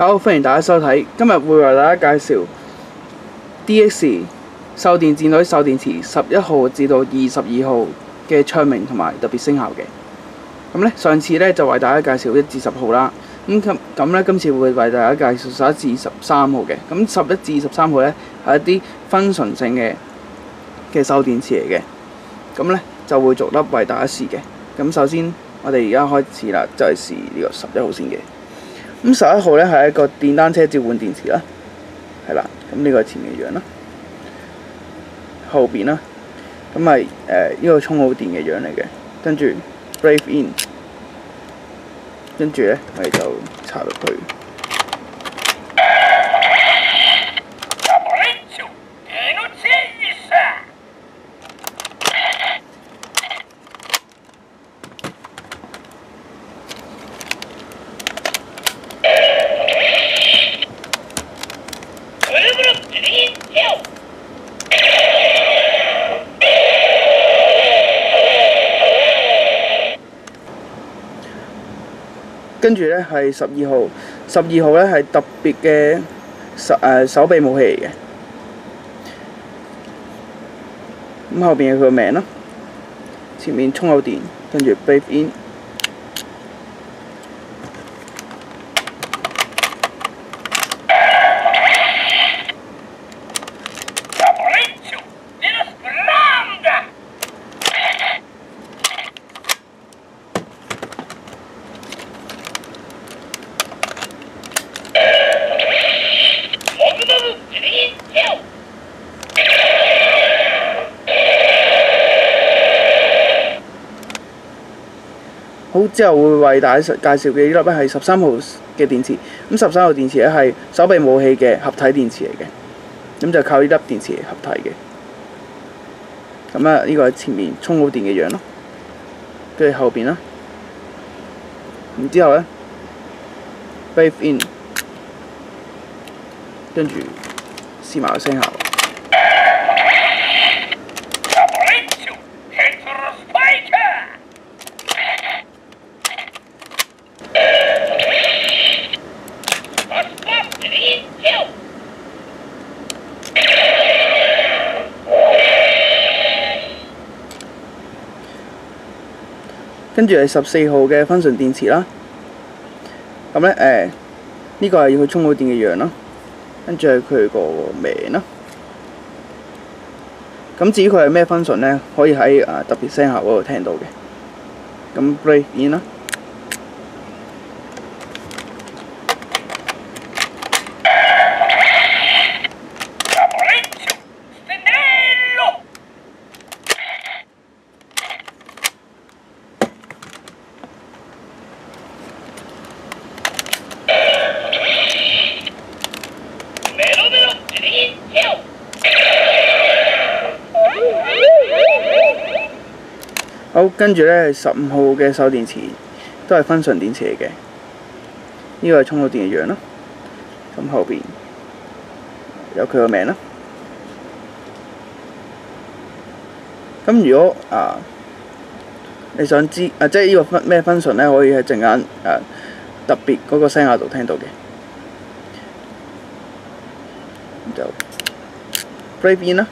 好，歡迎大家收睇。今日會為大家介紹 DX 秀電戰隊秀電池11號至到22號嘅唱名同埋特別聲效嘅。咁咧，上次咧就為大家介紹1至10號啦。咁咧，今次會為大家介紹11至13號嘅。咁11至13號咧係一啲function性嘅秀電池嚟嘅。咁咧就會逐粒為大家試嘅。咁首先我哋而家開始啦，就係試呢個11號先嘅。咁11號咧係一個電單車召喚電池啦，係啦。咁呢個係前面嘅樣啦，後邊啦，咁係呢個充好電嘅樣嚟嘅。跟住 brave in， 跟住咧我哋就插入去。跟住咧係12號，12號咧係特別嘅手臂武器嚟嘅。咁後邊有佢個名啦，前面充有電，跟住 brave in。好，之後會為大家介紹嘅呢粒咧係13號嘅電池。咁13號電池咧係手臂武器嘅合體電池嚟嘅，咁就靠呢粒電池嚟合體嘅。咁啊，呢個係前面充好電嘅樣咯，跟住後邊啦，然之後咧 brave in， 跟住試埋個聲效。跟住係14號嘅function電池啦。咁咧呢個係要佢充好電嘅樣啦。跟住係佢個名啦。咁至於佢係咩function咧，可以喺特別聲效嗰度聽到嘅。咁 brave in 啦。好，跟住咧15號嘅秀電池都係function電池嚟嘅，呢個係充好電嘅樣啦。咁後邊有佢個名啦。咁如果你想知即係呢個咩function咧，可以喺陣間特別嗰個聲效度聽到嘅。咁就 brave in 啦。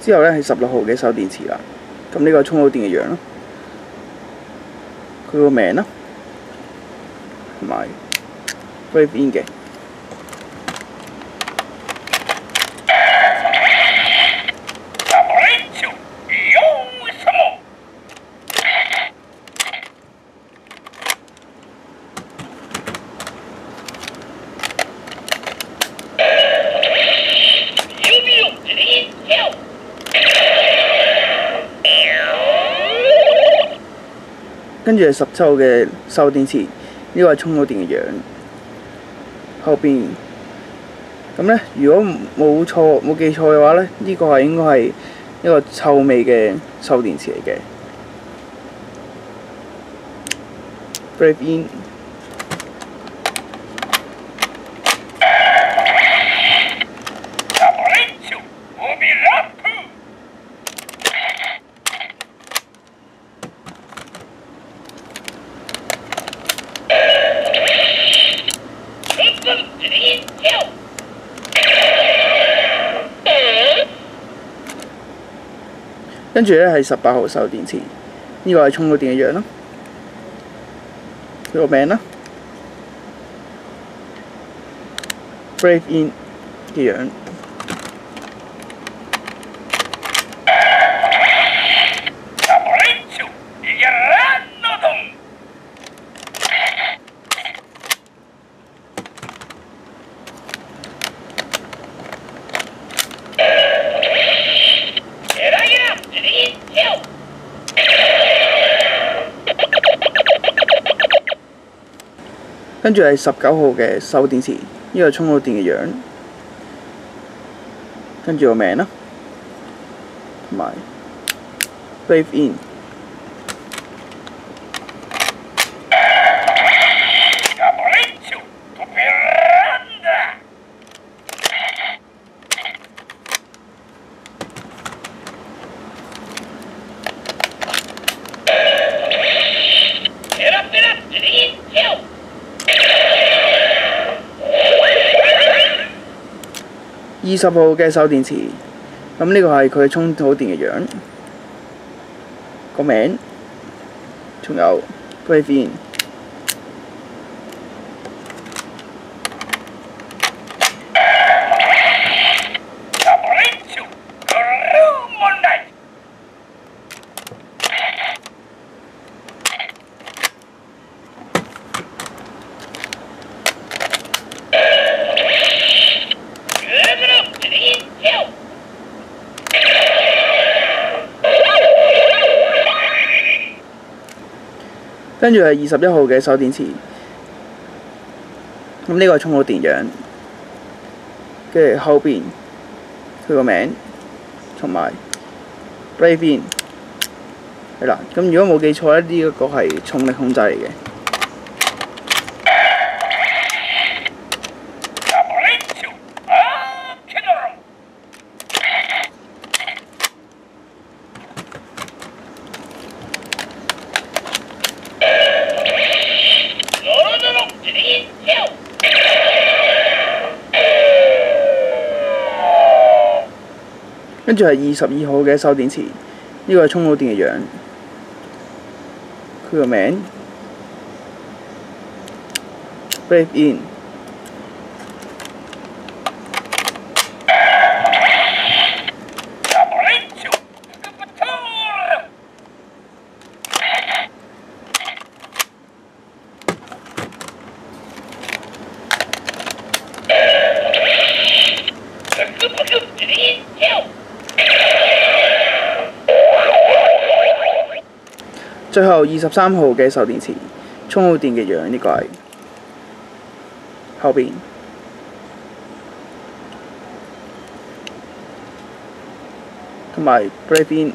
之後咧係16號嘅秀電池啦，咁呢個充好電嘅樣咯，佢個名啦，同埋 brave in 嘅。跟住係17號嘅秀電池，呢個係充好電嘅樣，後邊咁咧，如果冇記錯嘅話咧，呢個係應該係一個臭味嘅銹電池嚟嘅。Brave in。跟住咧係18號銹電池，呢個係充到電嘅樣啦，佢個名啦 ，Brave in 嘅樣。跟住係19號嘅銹電池，呢個係充到電嘅樣，跟住個名啦，同埋 Brave in。20號嘅銹電池，咁呢個係佢充好電嘅樣，個名，仲有 Brave in。跟住係21號嘅銹電池，咁呢個係充好電樣，跟住後邊佢個名同埋 Brave in 係啦。咁如果冇記錯咧，呢一個係重力控制嚟嘅。跟住係22號嘅銹電池，呢個係充好電嘅樣，佢個名 Brave in。最後23號嘅銹電池，充好電嘅樣，呢個係後邊，同埋 Brave in。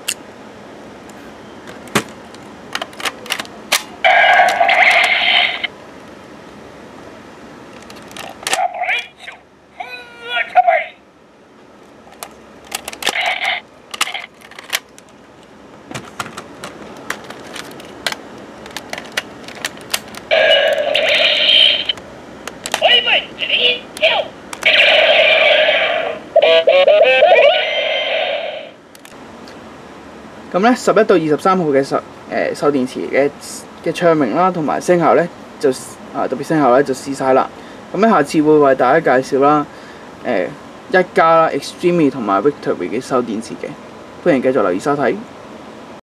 咁咧11到23號嘅銹電池嘅唱名啦，同埋聲效咧就特別聲效咧就試晒啦。咁咧下次會為大家介紹啦1加啦、Extreme 同埋 Victory 嘅銹電池嘅，歡迎繼續留意收睇。